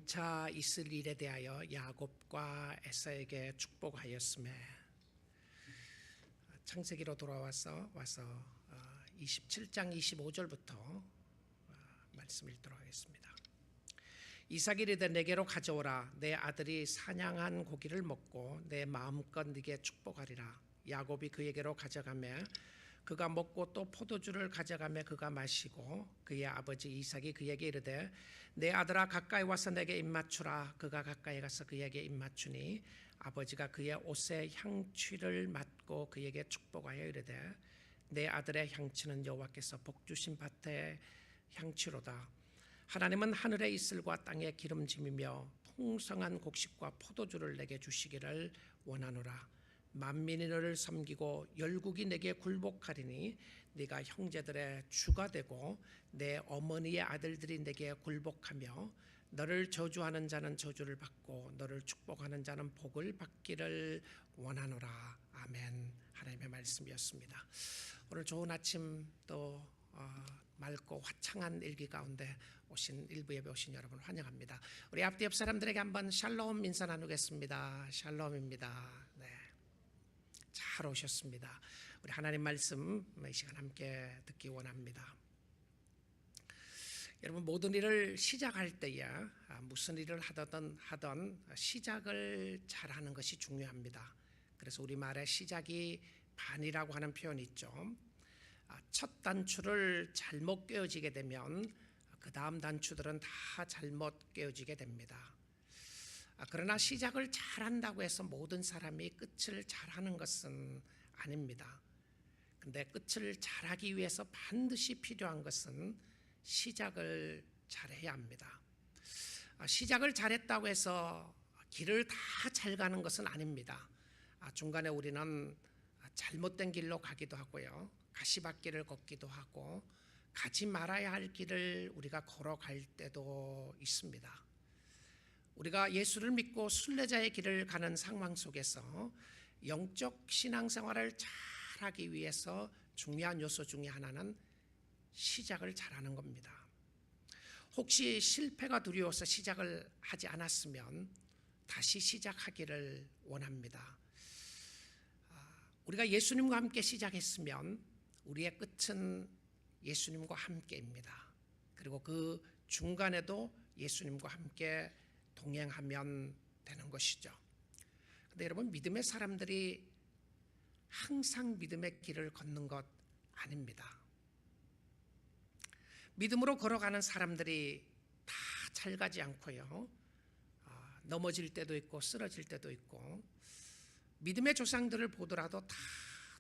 장차 있을 일에 대하여 야곱과 에사에게 축복하였음에 창세기로 돌아와서 27장 25절부터 말씀 읽도록 하겠습니다. 이삭이 이르되 내게로 가져오라. 내 아들이 사냥한 고기를 먹고 내 마음껏 네게 축복하리라. 야곱이 그에게로 가져가매 그가 먹고 또 포도주를 가져가매 그가 마시고 그의 아버지 이삭이 그에게 이르되 내 아들아 가까이 와서 내게 입맞추라. 그가 가까이 가서 그에게 입맞추니 아버지가 그의 옷에 향취를 맡고 그에게 축복하여 이르되 내 아들의 향취는 여호와께서 복주신 밭의 향취로다. 하나님은 하늘의 이슬과 땅의 기름짐이며 풍성한 곡식과 포도주를 내게 주시기를 원하노라. 만민이 너를 섬기고 열국이 내게 굴복하리니 네가 형제들의 주가 되고 내 어머니의 아들들이 내게 굴복하며 너를 저주하는 자는 저주를 받고 너를 축복하는 자는 복을 받기를 원하노라. 아멘. 하나님의 말씀이었습니다. 오늘 좋은 아침 또 맑고 화창한 일기 가운데 오신 일부 예배 오신 여러분 환영합니다. 우리 앞뒤 옆 사람들에게 한번 샬롬 인사 나누겠습니다. 샬롬입니다. 네. 잘 오셨습니다. 우리 하나님 말씀 이 시간 함께 듣기 원합니다. 여러분 모든 일을 시작할 때에 무슨 일을 하던 시작을 잘하는 것이 중요합니다. 그래서 우리말에 시작이 반이라고 하는 표현이 있죠. 첫 단추를 잘못 꿰어지게 되면 그 다음 단추들은 다 잘못 꿰어지게 됩니다. 그러나 시작을 잘한다고 해서 모든 사람이 끝을 잘하는 것은 아닙니다. 근데 끝을 잘하기 위해서 반드시 필요한 것은 시작을 잘해야 합니다. 시작을 잘했다고 해서 길을 다 잘 가는 것은 아닙니다. 중간에 우리는 잘못된 길로 가기도 하고요. 가시밭길을 걷기도 하고 가지 말아야 할 길을 우리가 걸어갈 때도 있습니다. 우리가 예수를 믿고 순례자의 길을 가는 상황 속에서 영적 신앙생활을 잘하기 위해서 중요한 요소 중에 하나는 시작을 잘하는 겁니다. 혹시 실패가 두려워서 시작을 하지 않았으면 다시 시작하기를 원합니다. 우리가 예수님과 함께 시작했으면 우리의 끝은 예수님과 함께입니다. 그리고 그 중간에도 예수님과 함께 동행하면 되는 것이죠. 그런데 여러분 믿음의 사람들이 항상 믿음의 길을 걷는 것 아닙니다. 믿음으로 걸어가는 사람들이 다 잘 가지 않고요. 넘어질 때도 있고 쓰러질 때도 있고 믿음의 조상들을 보더라도 다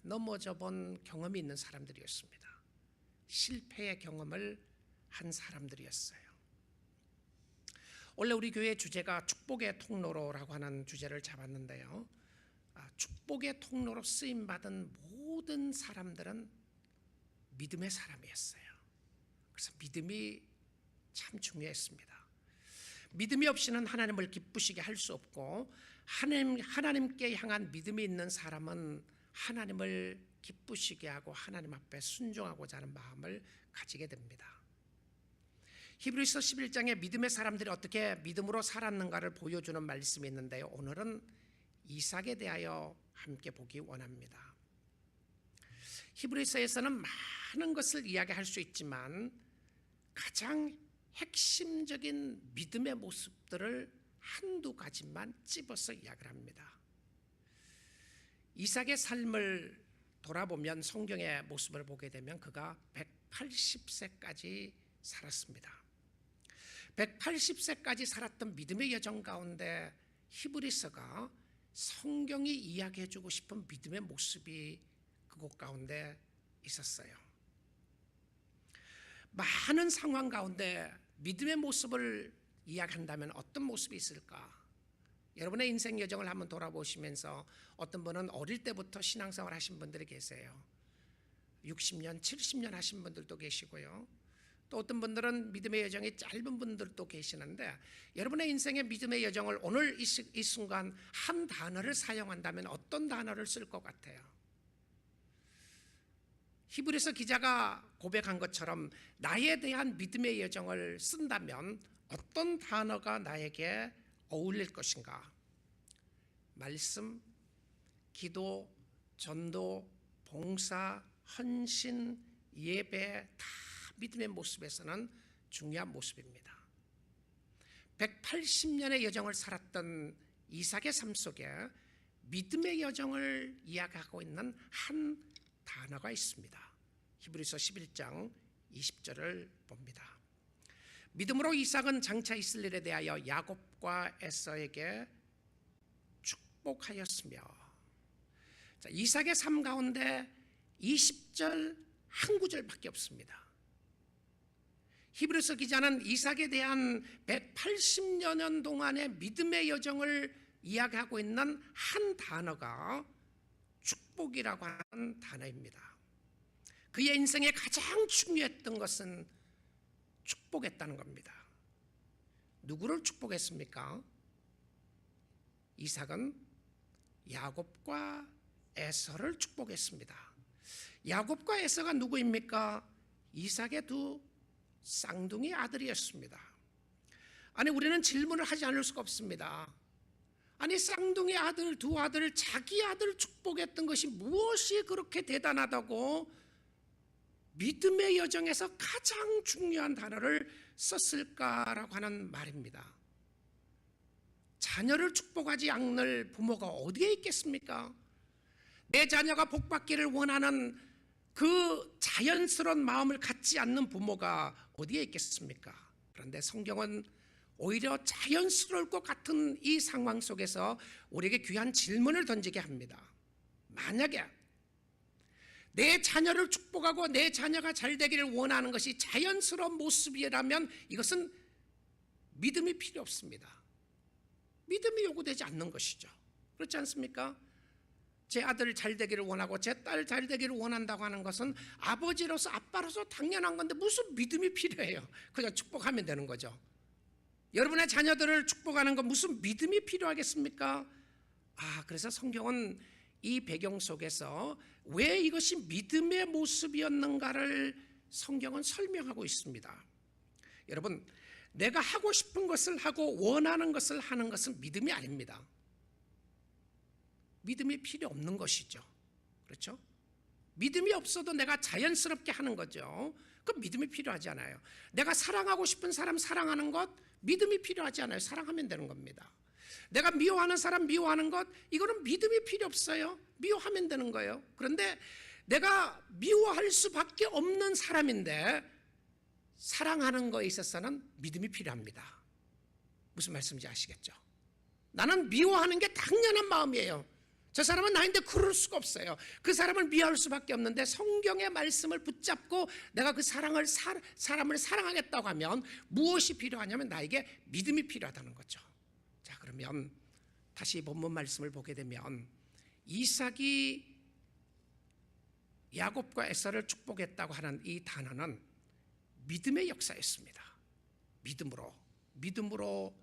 넘어져 본 경험이 있는 사람들이었습니다. 실패의 경험을 한 사람들이었어요. 원래 우리 교회 주제가 축복의 통로로라고 하는 주제를 잡았는데요. 축복의 통로로 쓰임받은 모든 사람들은 믿음의 사람이었어요. 그래서 믿음이 참 중요했습니다. 믿음이 없이는 하나님을 기쁘시게 할 수 없고 하나님께 향한 믿음이 있는 사람은 하나님을 기쁘시게 하고 하나님 앞에 순종하고자 하는 마음을 가지게 됩니다. 히브리서 11장에 믿음의 사람들이 어떻게 믿음으로 살았는가를 보여주는 말씀이 있는데요. 오늘은 이삭에 대하여 함께 보기 원합니다. 히브리서에서는 많은 것을 이야기할 수 있지만 가장 핵심적인 믿음의 모습들을 한두 가지만 찝어서 이야기를 합니다. 이삭의 삶을 돌아보면 성경의 모습을 보게 되면 그가 180세까지 살았습니다. 180세까지 살았던 믿음의 여정 가운데 히브리서가 성경이 이야기해주고 싶은 믿음의 모습이 그곳 가운데 있었어요. 많은 상황 가운데 믿음의 모습을 이야기한다면 어떤 모습이 있을까? 여러분의 인생 여정을 한번 돌아보시면서 어떤 분은 어릴 때부터 신앙생활 하신 분들이 계세요. 60년, 70년 하신 분들도 계시고요. 또 어떤 분들은 믿음의 여정이 짧은 분들도 계시는데 여러분의 인생의 믿음의 여정을 오늘 이 순간 한 단어를 사용한다면 어떤 단어를 쓸 것 같아요? 히브리서 기자가 고백한 것처럼 나에 대한 믿음의 여정을 쓴다면 어떤 단어가 나에게 어울릴 것인가? 말씀, 기도, 전도, 봉사, 헌신, 예배 다 믿음의 모습에서는 중요한 모습입니다. 180년의 여정을 살았던 이삭의 삶 속에 믿음의 여정을 이야기하고 있는 한 단어가 있습니다. 히브리서 11장 20절을 봅니다. 믿음으로 이삭은 장차 있을 일에 대하여 야곱과 에서에게 축복하였으며, 자, 이삭의 삶 가운데 20절 한 구절밖에 없습니다. 히브리서 기자는 이삭에 대한 180여 년 동안의 믿음의 여정을 이야기하고 있는 한 단어가 축복이라고 하는 단어입니다. 그의 인생에 가장 중요했던 것은 축복했다는 겁니다. 누구를 축복했습니까? 이삭은 야곱과 에서를 축복했습니다. 야곱과 에서가 누구입니까? 이삭의 두 쌍둥이 아들이었습니다. 아니, 우리는 질문을 하지 않을 수가 없습니다. 아니, 쌍둥이 아들, 두 아들, 자기 아들 축복했던 것이 무엇이 그렇게 대단하다고 믿음의 여정에서 가장 중요한 단어를 썼을까라고 하는 말입니다. 자녀를 축복하지 않을 부모가 어디에 있겠습니까? 내 자녀가 복받기를 원하는 그 자연스러운 마음을 갖지 않는 부모가 어디에 있겠습니까? 그런데 성경은 오히려 자연스러울 것 같은 이 상황 속에서 우리에게 귀한 질문을 던지게 합니다. 만약에 내 자녀를 축복하고 내 자녀가 잘 되기를 원하는 것이 자연스러운 모습이라면 이것은 믿음이 필요 없습니다. 믿음이 요구되지 않는 것이죠. 그렇지 않습니까? 제 아들 잘 되기를 원하고 제 딸 잘 되기를 원한다고 하는 것은 아버지로서 아빠로서 당연한 건데 무슨 믿음이 필요해요? 그냥 축복하면 되는 거죠. 여러분의 자녀들을 축복하는 건 무슨 믿음이 필요하겠습니까? 그래서 성경은 이 배경 속에서 왜 이것이 믿음의 모습이었는가를 성경은 설명하고 있습니다. 여러분, 내가 하고 싶은 것을 하고 원하는 것을 하는 것은 믿음이 아닙니다. 믿음이 필요 없는 것이죠. 그렇죠? 믿음이 없어도 내가 자연스럽게 하는 거죠. 그 믿음이 필요하지 않아요. 내가 사랑하고 싶은 사람 사랑하는 것 믿음이 필요하지 않아요. 사랑하면 되는 겁니다. 내가 미워하는 사람 미워하는 것 이거는 믿음이 필요 없어요. 미워하면 되는 거예요. 그런데 내가 미워할 수밖에 없는 사람인데 사랑하는 거에 있어서는 믿음이 필요합니다. 무슨 말씀인지 아시겠죠? 나는 미워하는 게 당연한 마음이에요. 저 사람은 나인데 그럴 수가 없어요. 그 사람을 미워할 수밖에 없는데 성경의 말씀을 붙잡고 내가 그 사람을 사랑하겠다고 하면 무엇이 필요하냐면 나에게 믿음이 필요하다는 거죠. 자, 그러면 다시 본문 말씀을 보게 되면 이삭이 야곱과 에서를 축복했다고 하는 이 단어는 믿음의 역사였습니다. 믿음으로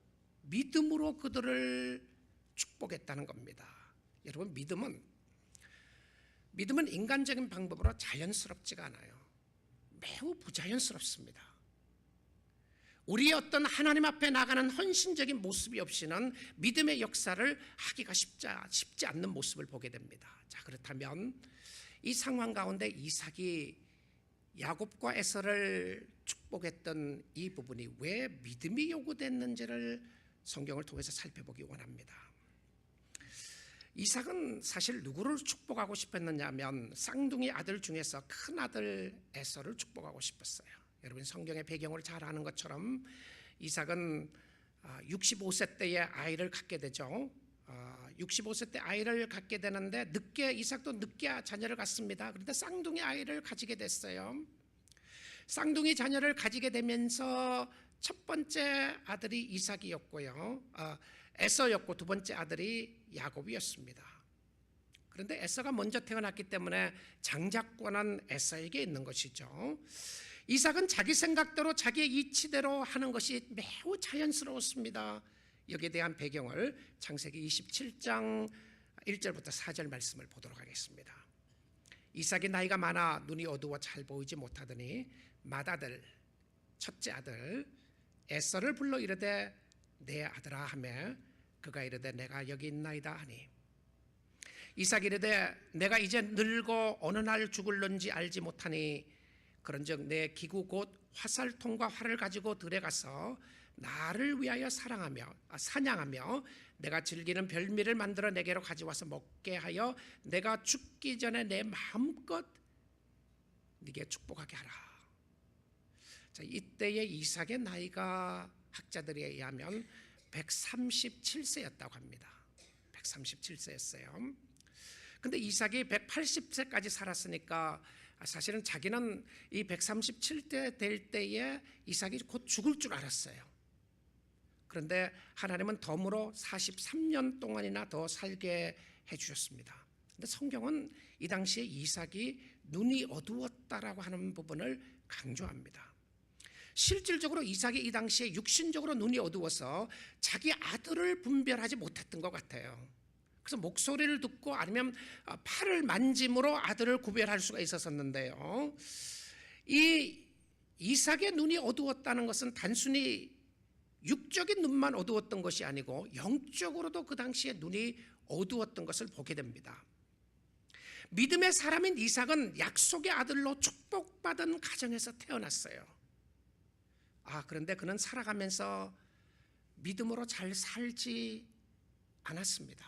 그들을 축복했다는 겁니다. 여러분, 믿음은 인간적인 방법으로 자연스럽지가 않아요. 매우 부자연스럽습니다. 우리의 어떤 하나님 앞에 나가는 헌신적인 모습이 없이는 믿음의 역사를 하기가 쉽지 않는 모습을 보게 됩니다. 자, 그렇다면 이 상황 가운데 이삭이 야곱과 에서를 축복했던 이 부분이 왜 믿음이 요구됐는지를 성경을 통해서 살펴보기 원합니다. 이삭은 사실 누구를 축복하고 싶었느냐 하면 쌍둥이 아들 중에서 큰 아들 에서를 축복하고 싶었어요. 여러분, 성경의 배경을 잘 아는 것처럼 이삭은 65세 때에 아이를 갖게 되죠. 65세 때 아이를 갖게 되는데 이삭도 늦게 자녀를 갖습니다. 그런데 쌍둥이 아이를 가지게 됐어요. 쌍둥이 자녀를 가지게 되면서 첫 번째 아들이 이삭이었고요. 에서였고 두 번째 아들이 야곱이었습니다. 그런데 에서가 먼저 태어났기 때문에 장자권은 에서에게 있는 것이죠. 이삭은 자기 생각대로 자기의 이치대로 하는 것이 매우 자연스러웠습니다. 여기에 대한 배경을 창세기 27장 1절부터 4절 말씀을 보도록 하겠습니다. 이삭이 나이가 많아 눈이 어두워 잘 보이지 못하더니 맏아들 첫째 아들 에서를 불러 이르되 내 아들아 하며 그가 이르되 내가 여기 있나이다 하니 이삭이 이르되 내가 이제 늙어 어느 날 죽을런지 알지 못하니 그런즉 내 기구 곧 화살통과 활을 가지고 들에 가서 나를 위하여 사냥하며 내가 즐기는 별미를 만들어 내게로 가져와서 먹게 하여 내가 죽기 전에 내 마음껏 네게 축복하게 하라. 자, 이때의 이삭의 나이가 학자들에 의하면 137세였다고 합니다. 137세였어요. 근데 이삭이 180세까지 살았으니까 사실은 자기는 이 137세 될 때에 이삭이 곧 죽을 줄 알았어요. 그런데 하나님은 덤으로 43년 동안이나 더 살게 해주셨습니다. 근데 성경은 이 당시에 이삭이 눈이 어두웠다라고 하는 부분을 강조합니다. 실질적으로 이삭이 이 당시에 육신적으로 눈이 어두워서 자기 아들을 분별하지 못했던 것 같아요. 그래서 목소리를 듣고 아니면 팔을 만짐으로 아들을 구별할 수가 있었는데요. 이 이삭의 눈이 어두웠다는 것은 단순히 육적인 눈만 어두웠던 것이 아니고 영적으로도 그 당시에 눈이 어두웠던 것을 보게 됩니다. 믿음의 사람인 이삭은 약속의 아들로 축복받은 가정에서 태어났어요. 그런데 그는 살아가면서 믿음으로 잘 살지 않았습니다.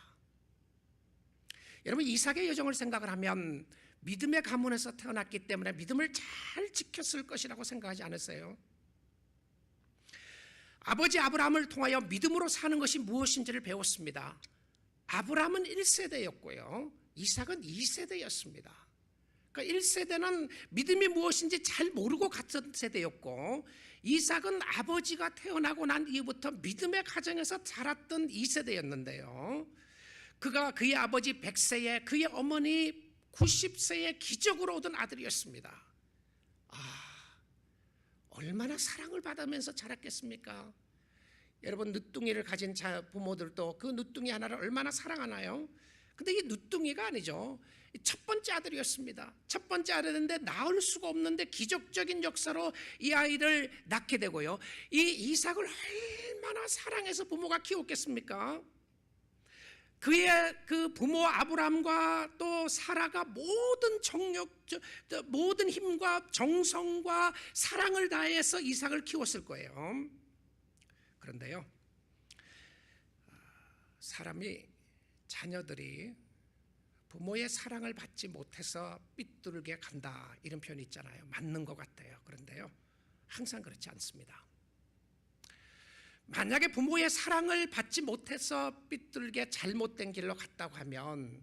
여러분, 이삭의 여정을 생각을 하면 믿음의 가문에서 태어났기 때문에 믿음을 잘 지켰을 것이라고 생각하지 않으세요? 아버지 아브라함을 통하여 믿음으로 사는 것이 무엇인지를 배웠습니다. 아브라함은 1세대였고요 이삭은 2세대였습니다. 그러니까 1세대는 믿음이 무엇인지 잘 모르고 갔던 세대였고, 이삭은 아버지가 태어나고 난 이후부터 믿음의 가정에서 자랐던 2세대였는데요 그의 아버지 100세에 그의 어머니 90세에 기적으로 얻은 아들이었습니다. 얼마나 사랑을 받으면서 자랐겠습니까? 여러분, 늦둥이를 가진 부모들도 그 늦둥이 하나를 얼마나 사랑하나요? 근데 이게 늦둥이가 아니죠. 첫 번째 아들이었습니다. 첫 번째 아들인데 낳을 수가 없는데 기적적인 역사로 이 아이를 낳게 되고요. 이 이삭을 얼마나 사랑해서 부모가 키웠겠습니까? 그의 그 부모 아브람과 또 사라가 모든 모든 힘과 정성과 사랑을 다해서 이삭을 키웠을 거예요. 그런데요, 자녀들이 부모의 사랑을 받지 못해서 삐뚤게 간다, 이런 표현이 있잖아요. 맞는 것 같아요. 그런데요, 항상 그렇지 않습니다. 만약에 부모의 사랑을 받지 못해서 삐뚤게 잘못된 길로 갔다고 하면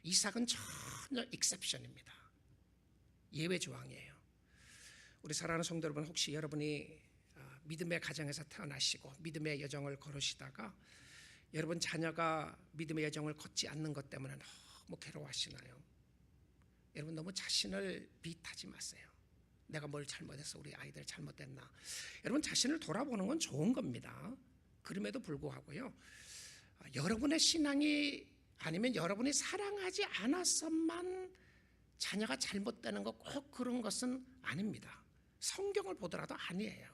이삭은 전혀 익셉션입니다. 예외 조항이에요. 우리 사랑하는 성도 여러분, 혹시 여러분이 믿음의 가정에서 태어나시고 믿음의 여정을 걸으시다가 여러분 자녀가 믿음의 여정을 걷지 않는 것 때문에 너무 괴로워하시나요? 여러분, 너무 자신을 비탄하지 마세요. 내가 뭘 잘못해서 우리 아이들 잘못됐나? 여러분, 자신을 돌아보는 건 좋은 겁니다. 그럼에도 불구하고요, 여러분의 신앙이 아니면 여러분이 사랑하지 않아서만 자녀가 잘못되는 거 꼭 그런 것은 아닙니다. 성경을 보더라도 아니에요.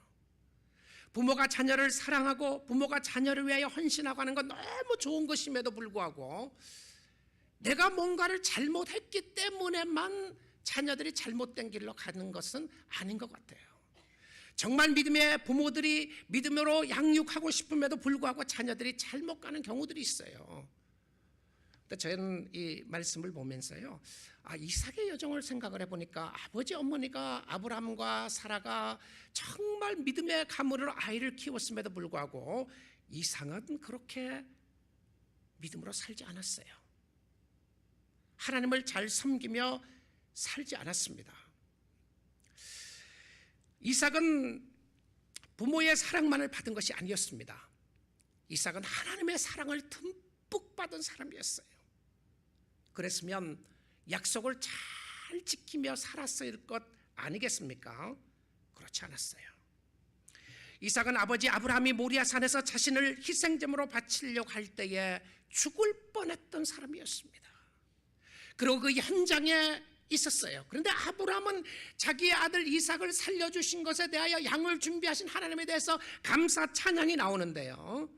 부모가 자녀를 사랑하고 부모가 자녀를 위하여 헌신하고 하는 건 너무 좋은 것임에도 불구하고 내가 뭔가를 잘못했기 때문에만 자녀들이 잘못된 길로 가는 것은 아닌 것 같아요. 정말 믿음의 부모들이 믿음으로 양육하고 싶음에도 불구하고 자녀들이 잘못 가는 경우들이 있어요. 근데 저는 이 말씀을 보면서요, 이삭의 여정을 생각을 해보니까 아버지 어머니가 아브라함과 사라가 정말 믿음의 가문으로 아이를 키웠음에도 불구하고 이삭은 그렇게 믿음으로 살지 않았어요. 하나님을 잘 섬기며 살지 않았습니다. 이삭은 부모의 사랑만을 받은 것이 아니었습니다. 이삭은 하나님의 사랑을 듬뿍 받은 사람이었어요. 그랬으면 약속을 잘 지키며 살았을 것 아니겠습니까? 그렇지 않았어요. 이삭은 아버지 아브라함이 모리아산에서 자신을 희생제물로 바치려고 할 때에 죽을 뻔했던 사람이었습니다. 그리고 그 현장에 있었어요. 그런데 아브라함은 자기의 아들 이삭을 살려주신 것에 대하여 양을 준비하신 하나님에 대해서 감사 찬양이 나오는데요,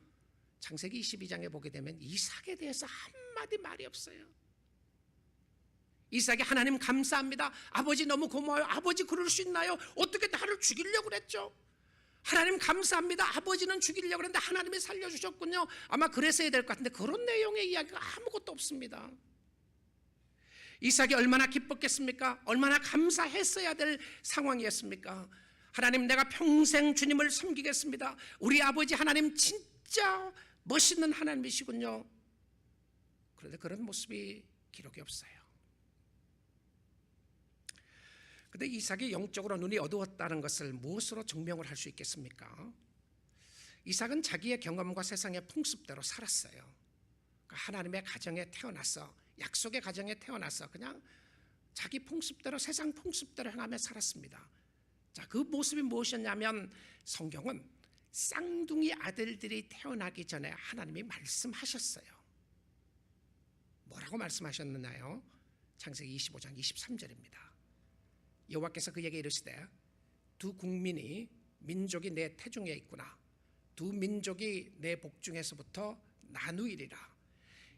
창세기 22장에 보게 되면 이삭에 대해서 한마디 말이 없어요. 이삭이 하나님 감사합니다, 아버지 너무 고마워요, 아버지 그럴 수 있나요, 어떻게 나를 죽이려고 그랬죠, 하나님 감사합니다, 아버지는 죽이려고 그랬는데 하나님이 살려주셨군요. 아마 그랬어야 될 것 같은데 그런 내용의 이야기가 아무것도 없습니다. 이삭이 얼마나 기뻤겠습니까? 얼마나 감사했어야 될 상황이었습니까? 하나님, 내가 평생 주님을 섬기겠습니다, 우리 아버지 하나님 진짜 멋있는 하나님이시군요. 그런데 그런 모습이 기록이 없어요. 그런데 이삭이 영적으로 눈이 어두웠다는 것을 무엇으로 증명을 할 수 있겠습니까? 이삭은 자기의 경험과 세상의 풍습대로 살았어요. 그러니까 하나님의 가정에 태어나서, 약속의 가정에 태어나서 그냥 자기 풍습대로, 세상 풍습대로 행하며 살았습니다. 자, 그 모습이 무엇이었냐면, 성경은 쌍둥이 아들들이 태어나기 전에 하나님이 말씀하셨어요. 뭐라고 말씀하셨느냐요? 창세기 25장 23절입니다. 여호와께서 그에게 이르시되 두 국민이, 민족이 내 태중에 있구나, 두 민족이 내 복중에서부터 나누이리라.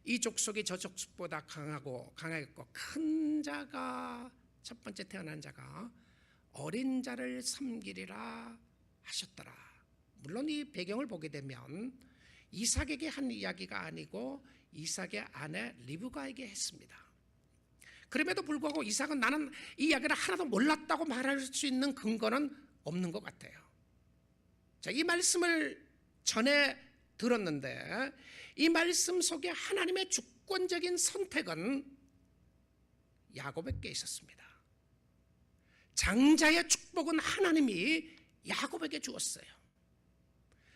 이 족속이 저 족속보다 강하겠고 큰 자가, 첫 번째 태어난 자가 어린 자를 섬기리라 하셨더라. 물론 이 배경을 보게 되면 이삭에게 한 이야기가 아니고 이삭의 아내 리브가에게 했습니다. 그럼에도 불구하고 이삭은 나는 이 이야기를 하나도 몰랐다고 말할 수 있는 근거는 없는 것 같아요. 자, 이 말씀을 전에 들었는데 이 말씀 속에 하나님의 주권적인 선택은 야곱에게 있었습니다. 장자의 축복은 하나님이 야곱에게 주었어요.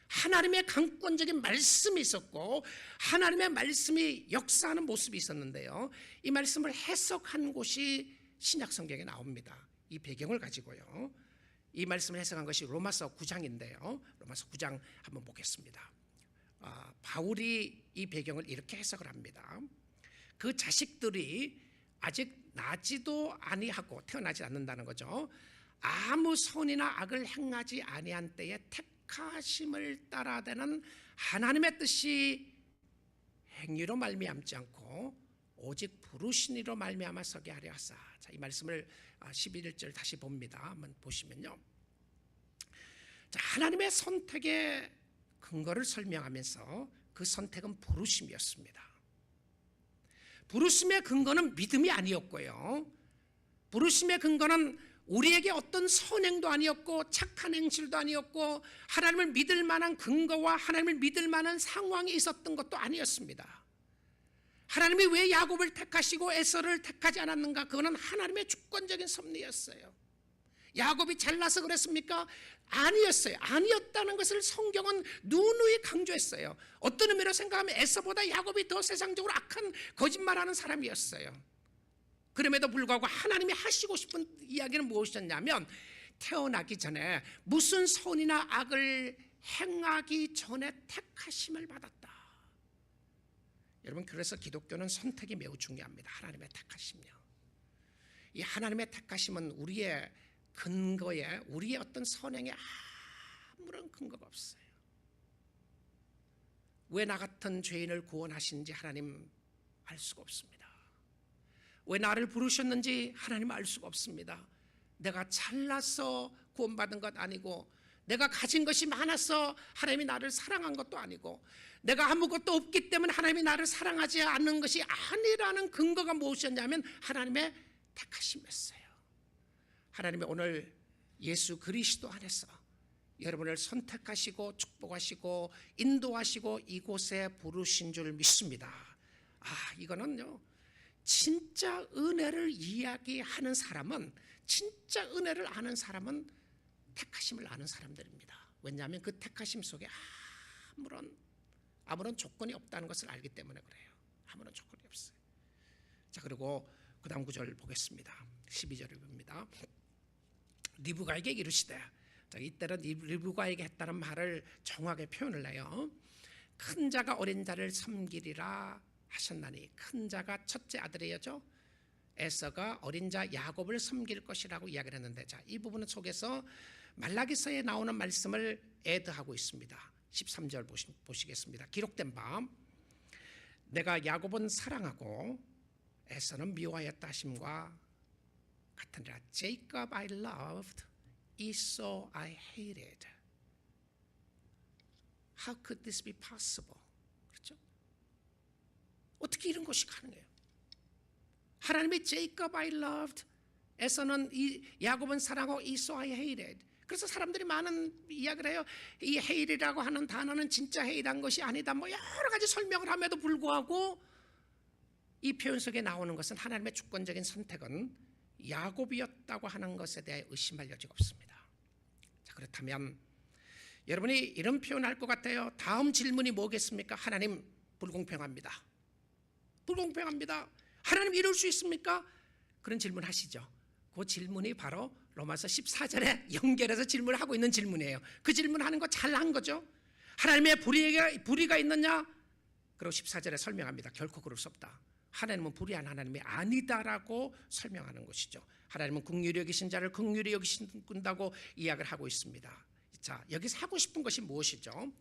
하나님의 강권적인 말씀이 있었고 하나님의 말씀이 역사하는 모습이 있었는데요, 이 말씀을 해석한 곳이 신약 성경에 나옵니다. 이 배경을 가지고요, 이 말씀을 해석한 것이 로마서 9장인데요 로마서 9장 한번 보겠습니다. 바울이 이 배경을 이렇게 해석을 합니다. 그 자식들이 아직 나지도 아니하고, 태어나지 않는다는 거죠, 아무 선이나 악을 행하지 아니한 때에 택하심을 따라되는 하나님의 뜻이 행위로 말미암지 않고 오직 부르신 이로 말미암아 서게 하려 하사. 자, 이 말씀을 11절 다시 봅니다. 한번 보시면요, 자, 하나님의 선택의 근거를 설명하면서 그 선택은 부르심이었습니다. 부르심의 근거는 믿음이 아니었고요, 부르심의 근거는 우리에게 어떤 선행도 아니었고 착한 행실도 아니었고 하나님을 믿을 만한 근거와 하나님을 믿을 만한 상황이 있었던 것도 아니었습니다. 하나님이 왜 야곱을 택하시고 에서를 택하지 않았는가? 그거는 하나님의 주권적인 섭리였어요. 야곱이 잘나서 그랬습니까? 아니었어요. 아니었다는 것을 성경은 누누이 강조했어요. 어떤 의미로 생각하면 에서보다 야곱이 더 세상적으로 악한 거짓말하는 사람이었어요. 그럼에도 불구하고 하나님이 하시고 싶은 이야기는 무엇이었냐면, 태어나기 전에 무슨 선이나 악을 행하기 전에 택하심을 받았다. 여러분, 그래서 기독교는 선택이 매우 중요합니다. 하나님의 택하심이요, 이 하나님의 택하심은 우리의 근거에, 우리의 어떤 선행에 아무런 근거가 없어요. 왜 나 같은 죄인을 구원하신지 하나님 알 수가 없습니다. 왜 나를 부르셨는지 하나님 알 수가 없습니다. 내가 잘나서 구원받은 것 아니고, 내가 가진 것이 많아서 하나님이 나를 사랑한 것도 아니고, 내가 아무것도 없기 때문에 하나님이 나를 사랑하지 않는 것이 아니라는 근거가 무엇이었냐면 하나님의 택하심이었어요. 하나님이 오늘 예수 그리스도 안에서 여러분을 선택하시고 축복하시고 인도하시고 이곳에 부르신 줄 믿습니다. 이거는요, 진짜 은혜를 이야기하는 사람은, 진짜 은혜를 아는 사람은 택하심을 아는 사람들입니다. 왜냐하면 그 택하심 속에 아무런 조건이 없다는 것을 알기 때문에 그래요. 아무런 조건이 없어요. 자, 그리고 그 다음 구절 보겠습니다. 12절을 봅니다. 리브가에게 이르시되, 자, 이때는 리브가에게 했다는 말을 정확하게 표현을 해요. 큰 자가 어린 자를 섬기리라 하셨나니, 큰 자가 첫째 아들이었죠. 에서가 어린 자 야곱을 섬길 것이라고 이야기를 했는데, 자, 이 부분 속에서 말라기서에 나오는 말씀을 애드하고 있습니다. 13절 보시겠습니다. 기록된 바 내가 야곱은 사랑하고 에서는 미워하였다 하심과 같으니라. Jacob I loved, Esau I hated. How could this be possible? 그렇죠? 어떻게 이런 것이 가능해요? 하나님이 Jacob I loved, 에서는 야곱은 사랑하고 Esau I hated. 그래서 사람들이 많은 이야기를 해요. 이 hate이라고 하는 단어는 진짜 hate한 것이 아니다, 뭐 여러 가지 설명을 함에도 불구하고 이 표현 속에 나오는 것은 하나님의 주권적인 선택은 야곱이었다고 하는 것에 대해 의심할 여지가 없습니다. 자, 그렇다면 여러분이 이런 표현할 것 같아요. 다음 질문이 뭐겠습니까? 하나님 불공평합니다. 불공평합니다. 하나님 이럴 수 있습니까? 그런 질문 하시죠. 그 질문이 바로 로마서 14절에 연결해서 질문을 하고 있는 질문이에요. 그 질문하는 거 잘한 거죠. 하나님의 불의가 있느냐? 그리고 14절에 설명합니다. 결코 그럴 수 없다. 하나님은 불의한 하나님이 아니다라고 설명하는 것이죠. 하나님은 긍휼히 여기신 자를 긍휼히 여기신다고 이야기를 하고 있습니다. 자, 여기서 하고 싶은 것이 무엇이죠?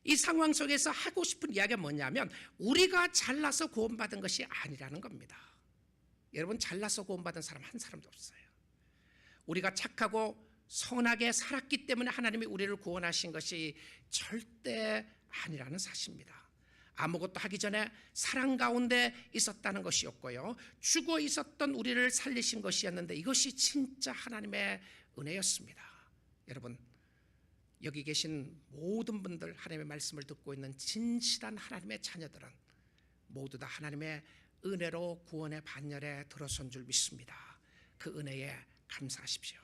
이 상황 속에서 하고 싶은 이야기가 뭐냐면 우리가 잘나서 구원받은 것이 아니라는 겁니다. 여러분, 잘나서 구원받은 사람 한 사람도 없어요. 우리가 착하고 선하게 살았기 때문에 하나님이 우리를 구원하신 것이 절대 아니라는 사실입니다. 아무것도 하기 전에 사랑 가운데 있었다는 것이었고요, 죽어 있었던 우리를 살리신 것이었는데 이것이 진짜 하나님의 은혜였습니다. 여러분, 여기 계신 모든 분들, 하나님의 말씀을 듣고 있는 진실한 하나님의 자녀들은 모두 다 하나님의 은혜로 구원의 반열에 들어선 줄 믿습니다. 그 은혜에 감사하십시오.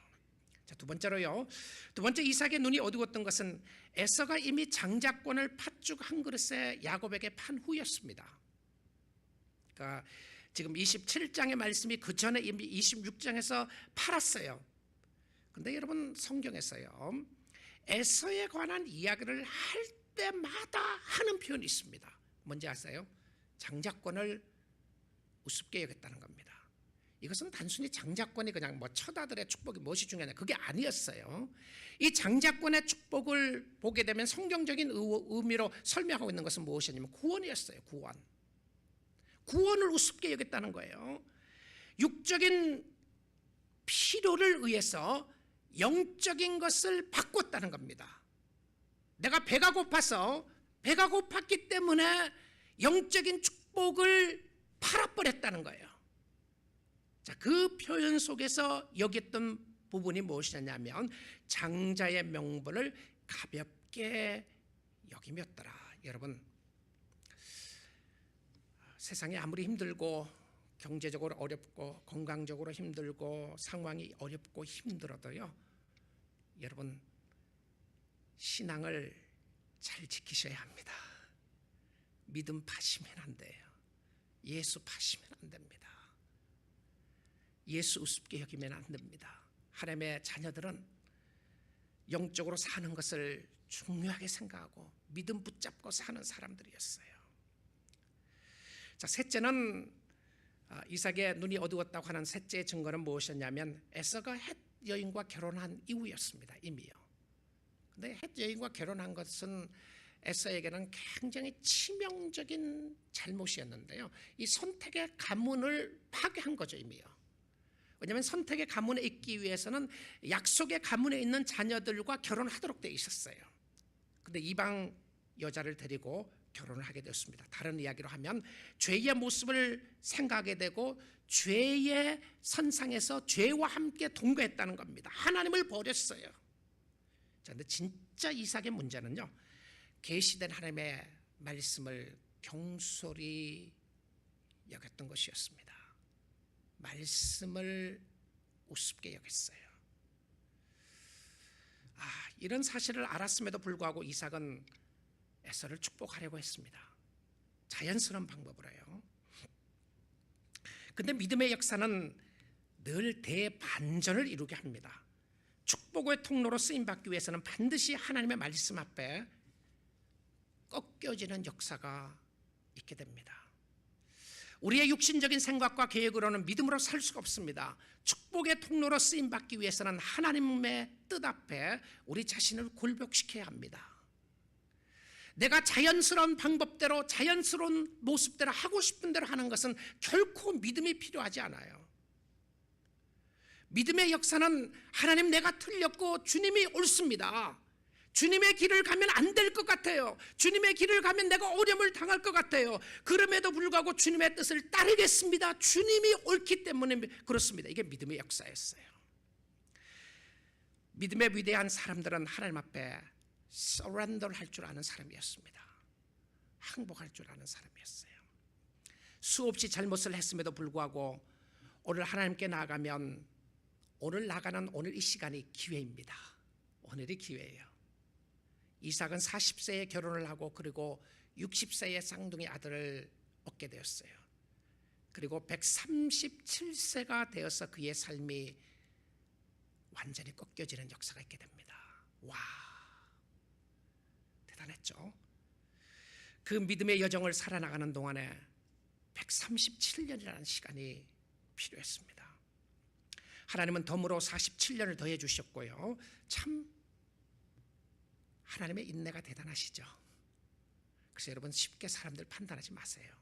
자, 두 번째로요. 두 번째, 이삭의 눈이 어두웠던 것은 에서가 이미 장자권을 팥죽 한 그릇에 야곱에게 판 후였습니다. 그러니까 지금 27장의 말씀이 그 전에 이미 26장에서 팔았어요. 그런데 여러분, 성경에서요, 에서에 관한 이야기를 할 때마다 하는 표현이 있습니다. 뭔지 아세요? 장자권을 우습게 여겼다는 겁니다. 이것은 단순히 장자권이 그냥 뭐 처다들의 축복이 무엇이 중요하냐, 그게 아니었어요. 이 장자권의 축복을 보게 되면 성경적인 의미로 설명하고 있는 것은 무엇이냐면 구원이었어요. 구원을 우습게 여겼다는 거예요. 육적인 필요를 위해서 영적인 것을 바꿨다는 겁니다. 내가 배가 고팠기 때문에 영적인 축복을 팔아버렸다는 거예요. 자, 그 표현 속에서 여겼던 부분이 무엇이냐면 장자의 명분을 가볍게 여김이었더라. 여러분, 세상이 아무리 힘들고 경제적으로 어렵고 건강적으로 힘들고 상황이 어렵고 힘들어도요, 여러분, 신앙을 잘 지키셔야 합니다. 믿음 파시면 안 돼요. 예수 파시면 안 됩니다. 예수 우습게 여기면 안 됩니다. 하나님의 자녀들은 영적으로 사는 것을 중요하게 생각하고 믿음 붙잡고 사는 사람들이었어요. 자, 셋째는 이삭의 눈이 어두웠다고 하는 셋째의 증거는 무엇이었냐면 에서가 헷 여인과 결혼한 이후였습니다. 이미요. 근데 헷 여인과 결혼한 것은 에서에게는 굉장히 치명적인 잘못이었는데요, 이 선택의 가문을 파괴한 거죠. 이미요. 왜냐하면 선택의 가문에 있기 위해서는 약속의 가문에 있는 자녀들과 결혼하도록 되어 있었어요. 그런데 이방 여자를 데리고 결혼을 하게 되었습니다. 다른 이야기로 하면 죄의 모습을 생각하게 되고 죄의 선상에서 죄와 함께 동거했다는 겁니다. 하나님을 버렸어요. 자, 근데 진짜 이삭의 문제는요, 계시된 하나님의 말씀을 경솔히 여겼던 것이었습니다. 말씀을 우습게 여겼어요. 이런 사실을 알았음에도 불구하고 이삭은 에서를 축복하려고 했습니다. 자연스러운 방법으로요. 근데 믿음의 역사는 늘 대반전을 이루게 합니다. 축복의 통로로 쓰임받기 위해서는 반드시 하나님의 말씀 앞에 꺾여지는 역사가 있게 됩니다. 우리의 육신적인 생각과 계획으로는 믿음으로 살 수가 없습니다. 축복의 통로로 쓰임받기 위해서는 하나님의 뜻 앞에 우리 자신을 굴복시켜야 합니다. 내가 자연스러운 방법대로 자연스러운 모습대로 하고 싶은 대로 하는 것은 결코 믿음이 필요하지 않아요. 믿음의 역사는 하나님 내가 틀렸고 주님이 옳습니다. 주님의 길을 가면 안 될 것 같아요. 주님의 길을 가면 내가 어려움을 당할 것 같아요. 그럼에도 불구하고 주님의 뜻을 따르겠습니다. 주님이 옳기 때문에 그렇습니다. 이게 믿음의 역사였어요. 믿음의 위대한 사람들은 하나님 앞에 서렌더를 할 줄 아는 사람이었습니다. 항복할 줄 아는 사람이었어요. 수없이 잘못을 했음에도 불구하고 오늘 하나님께 나아가면 오늘 나가는 오늘 이 시간이 기회입니다. 오늘이 기회예요. 이삭은 40세에 결혼을 하고 그리고 60세에 쌍둥이 아들을 얻게 되었어요. 그리고 137세가 되어서 그의 삶이 완전히 꺾여지는 역사가 있게 됩니다. 와, 대단했죠. 그 믿음의 여정을 살아나가는 동안에 137년이라는 시간이 필요했습니다. 하나님은 덤으로 47년을 더해 주셨고요. 참 하나님의 인내가 대단하시죠. 그래서 여러분 쉽게 사람들 판단하지 마세요.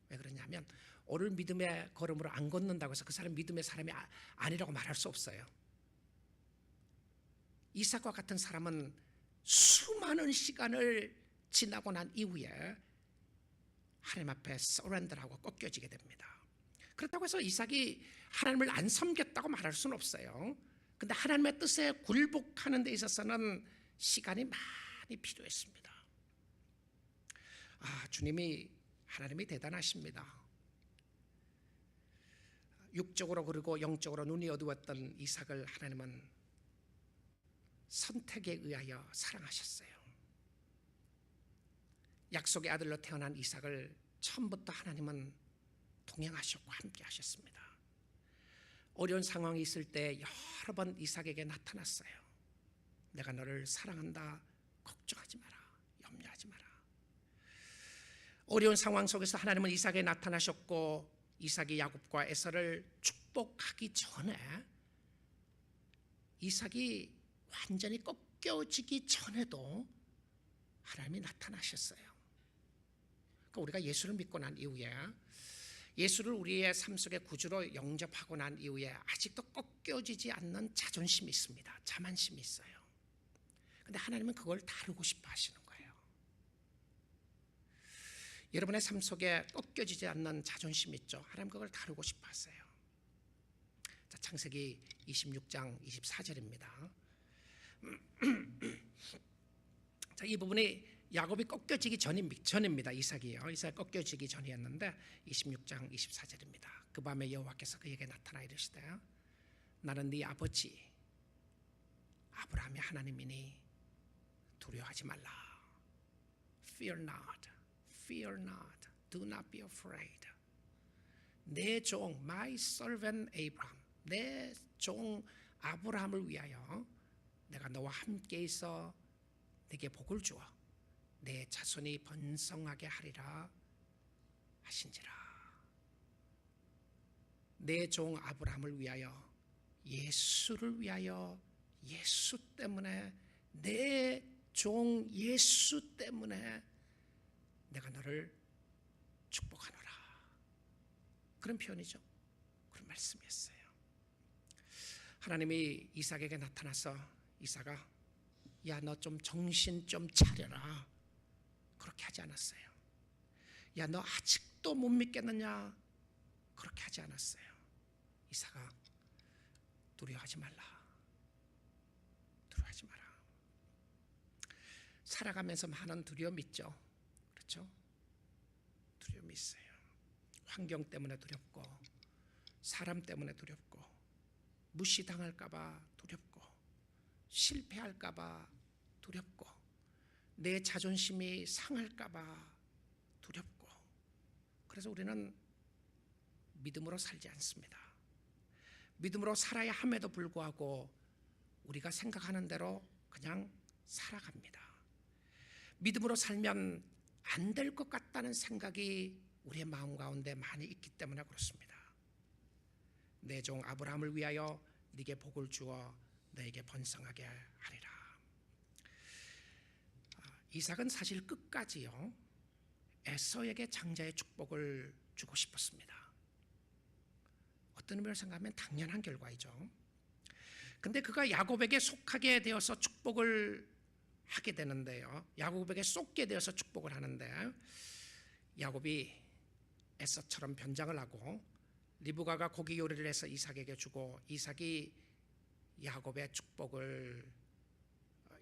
왜 그러냐면 오늘 믿음의 걸음으로 안 걷는다고 해서 그 사람 믿음의 사람이 아니라고 말할 수 없어요. 이삭과 같은 사람은 수많은 시간을 지나고 난 이후에 하나님 앞에 서렌더하고 꺾여지게 됩니다. 그렇다고 해서 이삭이 하나님을 안 섬겼다고 말할 수는 없어요. 근데 하나님의 뜻에 굴복하는 데 있어서는 시간이 많이 필요했습니다. 하나님이 대단하십니다. 육적으로 그리고 영적으로 눈이 어두웠던 이삭을 하나님은 선택에 의하여 사랑하셨어요. 약속의 아들로 태어난 이삭을 처음부터 하나님은 동행하셨고 함께 하셨습니다. 어려운 상황이 있을 때 여러 번 이삭에게 나타났어요. 내가 너를 사랑한다. 걱정하지 마라. 염려하지 마라. 어려운 상황 속에서 하나님은 이삭에게 나타나셨고 이삭이 야곱과 에서를 축복하기 전에 이삭이 완전히 꺾여지기 전에도 하나님이 나타나셨어요. 그러니까 우리가 예수를 믿고 난 이후에 예수를 우리의 삶 속의 구주로 영접하고 난 이후에 아직도 꺾여지지 않는 자존심이 있습니다. 자만심이 있어요. 근데 하나님은 그걸 다루고 싶어 하시는 거예요. 여러분의 삶 속에 꺾여지지 않는 자존심 있죠? 하나님 그걸 다루고 싶어 하세요. 자, 창세기 26장 24절입니다. 자, 이 부분이 야곱이 꺾여지기 전입니다. 이삭이요. 이삭이 꺾여지기 전이었는데 26장 24절입니다. 그 밤에 여호와께서 그에게 나타나 이르시되 나는 네 아버지 아브라함의 하나님이니 두려워하지 말라. Fear not, fear not, do not be afraid. 내 종, my servant Abraham, 내 종 아브라함을 위하여 내가 너와 함께 있어 내게 복을 주어 내 자손이 번성하게 하리라 하신지라. 내 종 아브라함을 위하여, 예수를 위하여, 예수 때문에, 내 종 예수 때문에 내가 너를 축복하노라. 그런 표현이죠. 그런 말씀이었어요. 하나님이 이삭에게 나타나서 이삭아, 야, 너 좀 정신 좀 차려라. 그렇게 하지 않았어요. 야, 너 아직도 못 믿겠느냐? 그렇게 하지 않았어요. 이삭아, 두려워하지 말라. 두려워하지 마라. 살아가면서 많은 두려움이 있죠. 그렇죠? 두려움이 있어요. 환경 때문에 두렵고, 사람 때문에 두렵고, 무시당할까봐 두렵고, 실패할까봐 두렵고, 내 자존심이 상할까봐 두렵고, 그래서 우리는 믿음으로 살지 않습니다. 믿음으로 살아야 함에도 불구하고 우리가 생각하는 대로 그냥 살아갑니다. 믿음으로 살면 안 될 것 같다는 생각이 우리의 마음 가운데 많이 있기 때문에 그렇습니다. 내 종 아브라함을 위하여 네게 복을 주어 너에게 번성하게 하리라. 이삭은 사실 끝까지요 에서에게 장자의 축복을 주고 싶었습니다. 어떤 의미로 생각하면 당연한 결과이죠. 근데 그가 야곱에게 속하게 되어서 축복을 하게 되는데요, 야곱에게 쏟게 되어서 축복을 하는데, 야곱이 에서처럼 변장을 하고 리브가가 고기 요리를 해서 이삭에게 주고, 이삭이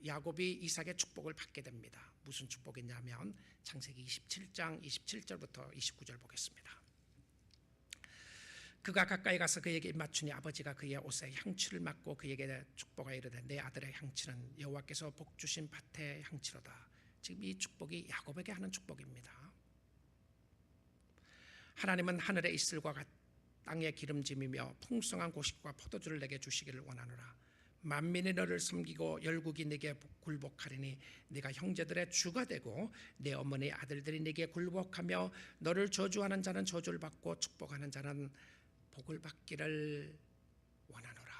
야곱이 이삭의 축복을 받게 됩니다. 무슨 축복이냐면 창세기 27장 27절부터 29절 보겠습니다. 그가 가까이 가서 그에게 입맞추니 아버지가 그의 옷에 향취를 맡고 그에게 축복하여 이르되 내 아들의 향취는 여호와께서 복 주신 밭의 향취로다. 지금 이 축복이 야곱에게 하는 축복입니다. 하나님은 하늘의 이슬과 땅의 기름짐이며 풍성한 곡식과 포도주를 내게 주시기를 원하노라. 만민이 너를 섬기고 열국이 네게 굴복하리니 네가 형제들의 주가 되고 내 어머니 아들들이 네게 굴복하며 너를 저주하는 자는 저주를 받고 축복하는 자는 복을 받기를 원하노라.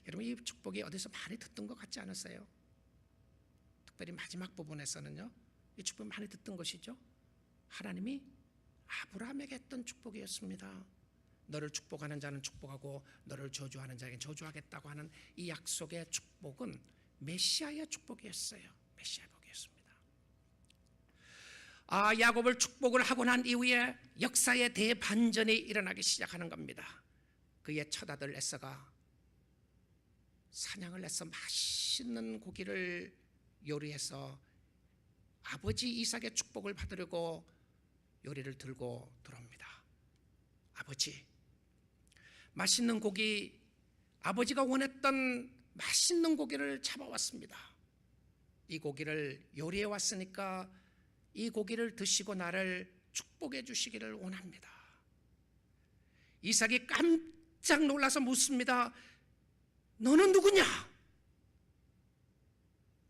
여러분, 이 축복이 어디서 많이 듣던 것 같지 않으세요? 특별히 마지막 부분에서는요, 이 축복 많이 듣던 것이죠. 하나님이 아브라함에게 했던 축복이었습니다. 너를 축복하는 자는 축복하고 너를 저주하는 자에게 저주하겠다고 하는 이 약속의 축복은 메시아의 축복이었어요. 메시아의 복이었습니다. 야곱을 축복을 하고 난 이후에 역사의 대반전이 일어나기 시작하는 겁니다. 그의 첫 아들 에서가 사냥을 해서 맛있는 고기를 요리해서 아버지 이삭의 축복을 받으려고 요리를 들고 들어옵니다. 아버지, 맛있는 고기, 아버지가 원했던 맛있는 고기를 잡아왔습니다. 이 고기를 요리해 왔으니까 이 고기를 드시고 나를 축복해 주시기를 원합니다. 이삭이 깜짝 놀라서 묻습니다. 너는 누구냐?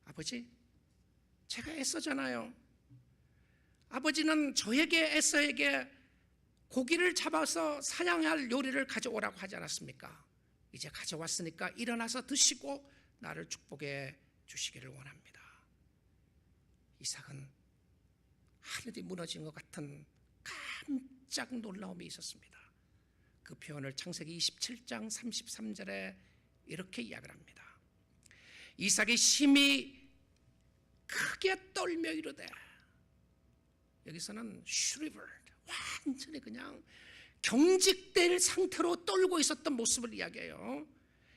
아버지, 제가 에서잖아요. 아버지는 저에게, 에서에게 고기를 잡아서 사냥할 요리를 가져오라고 하지 않았습니까? 이제 가져왔으니까 일어나서 드시고 나를 축복해 주시기를 원합니다. 이삭은 하늘이 무너진 것 같은 깜짝 놀라움이 있었습니다. 그 표현을 창세기 27장 33절에 이렇게 이야기를 합니다. 이삭이 심히 크게 떨며 이르되, 여기서는 shriveled, 완전히 그냥 경직될 상태로 떨고 있었던 모습을 이야기해요.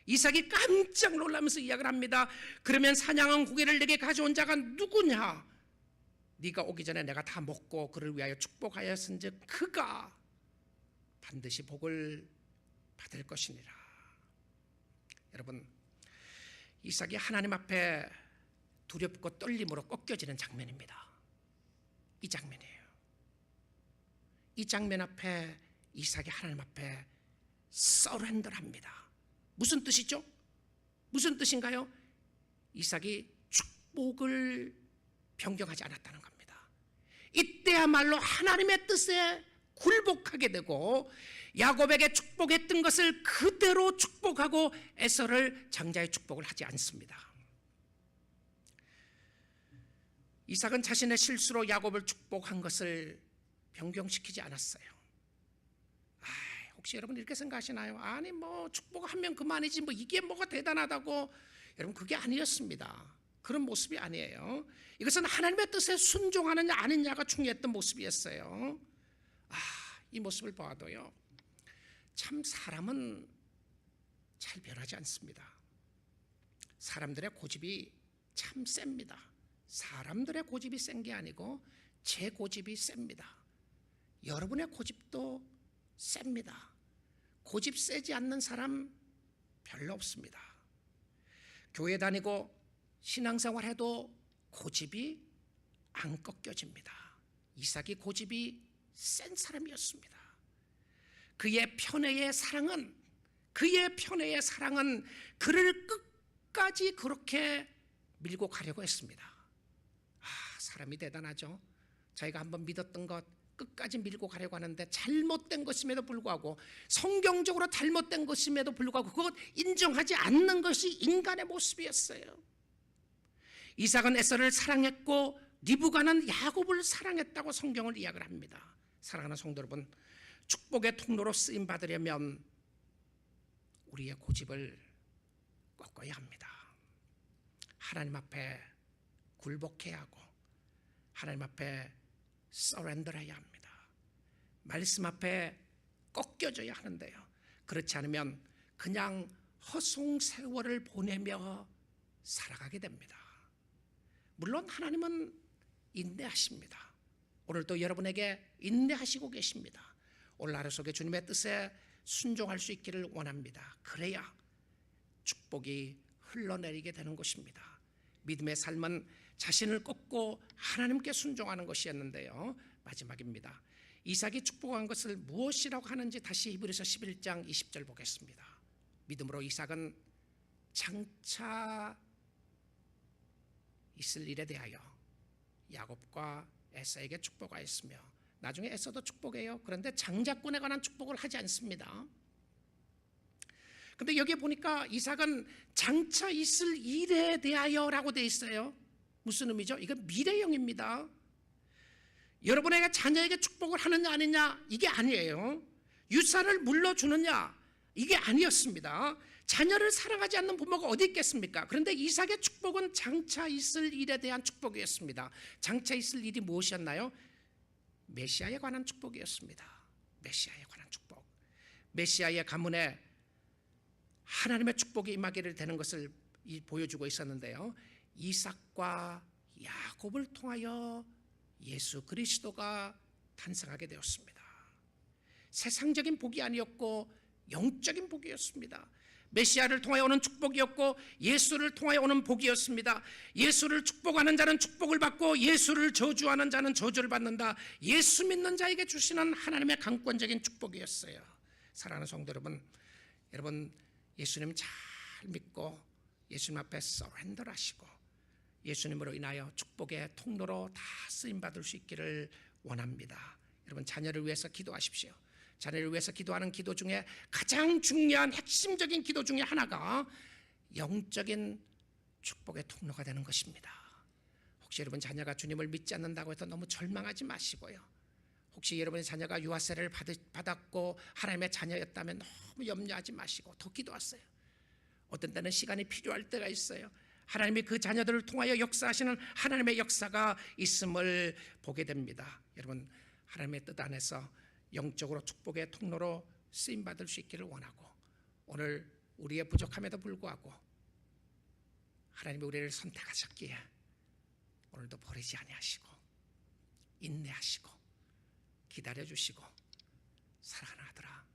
이삭이 깜짝 놀라면서 이야기를 합니다. 그러면 사냥한 고기를 내게 가져온 자가 누구냐? 네가 오기 전에 내가 다 먹고 그를 위하여 축복하였은즉 그가 반드시 복을 받을 것이니라. 여러분, 이삭이 하나님 앞에 두렵고 떨림으로 꺾여지는 장면입니다. 이 장면이에요. 이 장면 앞에 이삭이 하나님 앞에 서렌더합니다. 무슨 뜻이죠? 무슨 뜻인가요? 이삭이 축복을 변경하지 않았다는 겁니다. 이때야말로 하나님의 뜻에 굴복하게 되고 야곱에게 축복했던 것을 그대로 축복하고 에서를 장자의 축복을 하지 않습니다. 이삭은 자신의 실수로 야곱을 축복한 것을 변경시키지 않았어요. 혹시 여러분 이렇게 생각하시나요? 아니 뭐 축복하면 그만이지 뭐 이게 뭐가 대단하다고. 여러분, 그게 아니었습니다. 그런 모습이 아니에요. 이것은 하나님의 뜻에 순종하느냐 아니냐가 중요했던 모습이었어요. 이 모습을 봐도요, 참 사람은 잘 변하지 않습니다. 사람들의 고집이 참 셉니다. 사람들의 고집이 센 게 아니고 제 고집이 셉니다. 여러분의 고집도 셉니다. 고집 세지 않는 사람 별로 없습니다. 교회 다니고 신앙생활 해도 고집이 안 꺾여집니다. 이삭이 고집이 센 사람이었습니다. 그의 편애의 사랑은 그를 끝까지 그렇게 밀고 가려고 했습니다. 사람이 대단하죠. 자기가 한번 믿었던 것 끝까지 밀고 가려고 하는데 잘못된 것임에도 불구하고, 성경적으로 잘못된 것임에도 불구하고 그것 인정하지 않는 것이 인간의 모습이었어요. 이삭은 에서를 사랑했고 리브가는 야곱을 사랑했다고 성경을 이야기를 합니다. 사랑하는 성도 여러분, 축복의 통로로 쓰임 받으려면 우리의 고집을 꺾어야 합니다. 하나님 앞에 굴복해야 하고 하나님 앞에 서렌더해야 합니다. 말씀 앞에 꺾여져야 하는데요, 그렇지 않으면 그냥 허송세월을 보내며 살아가게 됩니다. 물론 하나님은 인내하십니다. 오늘도 여러분에게 인내하시고 계십니다. 오늘 하루 속에 주님의 뜻에 순종할 수 있기를 원합니다. 그래야 축복이 흘러내리게 되는 것입니다. 믿음의 삶은 자신을 꺾고 하나님께 순종하는 것이었는데요, 마지막입니다. 이삭이 축복한 것을 무엇이라고 하는지 다시 히브리서 11장 20절 보겠습니다. 믿음으로 이삭은 장차 있을 일에 대하여 야곱과 에서에게 축복하였으며, 나중에 에서도 축복해요. 그런데 장자권에 관한 축복을 하지 않습니다. 근데 여기에 보니까 이삭은 장차 있을 일에 대하여라고 되어 있어요. 무슨 의미죠? 이건 미래형입니다. 여러분에게 자녀에게 축복을 하느냐 아니냐, 이게 아니에요. 유산을 물려주느냐, 이게 아니었습니다. 자녀를 사랑하지 않는 부모가 어디 있겠습니까? 그런데 이삭의 축복은 장차 있을 일에 대한 축복이었습니다. 장차 있을 일이 무엇이었나요? 메시아에 관한 축복이었습니다. 메시아에 관한 축복. 메시아의 가문에 하나님의 축복이 임하기를 되는 것을 보여주고 있었는데요, 이삭과 야곱을 통하여 예수 그리스도가 탄생하게 되었습니다. 세상적인 복이 아니었고 영적인 복이었습니다. 메시아를 통하여 오는 축복이었고 예수를 통하여 오는 복이었습니다. 예수를 축복하는 자는 축복을 받고 예수를 저주하는 자는 저주를 받는다. 예수 믿는 자에게 주시는 하나님의 강권적인 축복이었어요. 사랑하는 성도 여러분 예수님 잘 믿고 예수님 앞에 서렌더 하시고 예수님으로 인하여 축복의 통로로 다 쓰임받을 수 있기를 원합니다. 여러분, 자녀를 위해서 기도하십시오. 자녀를 위해서 기도하는 기도 중에 가장 중요한 핵심적인 기도 중에 하나가 영적인 축복의 통로가 되는 것입니다. 혹시 여러분 자녀가 주님을 믿지 않는다고 해서 너무 절망하지 마시고요, 혹시 여러분의 자녀가 유아세례를 받았고 하나님의 자녀였다면 너무 염려하지 마시고 더 기도하세요. 어떤 때는 시간이 필요할 때가 있어요. 하나님이 그 자녀들을 통하여 역사하시는 하나님의 역사가 있음을 보게 됩니다. 여러분, 하나님의 뜻 안에서 영적으로 축복의 통로로 쓰임받을 수 있기를 원하고, 오늘 우리의 부족함에도 불구하고 하나님이 우리를 선택하셨기에 오늘도 버리지 아니하시고 인내하시고 기다려주시고, 사랑하는 아들아,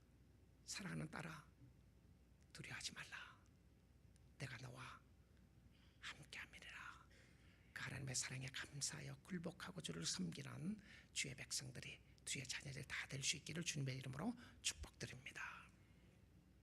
사랑하는 딸아, 두려워하지 말라. 내가 너와 함께함이니라. 그 하나님의 사랑에 감사하여 굴복하고 주를 섬기는 주의 백성들이, 주의 자녀들이 다 될 수 있기를 주님의 이름으로 축복드립니다.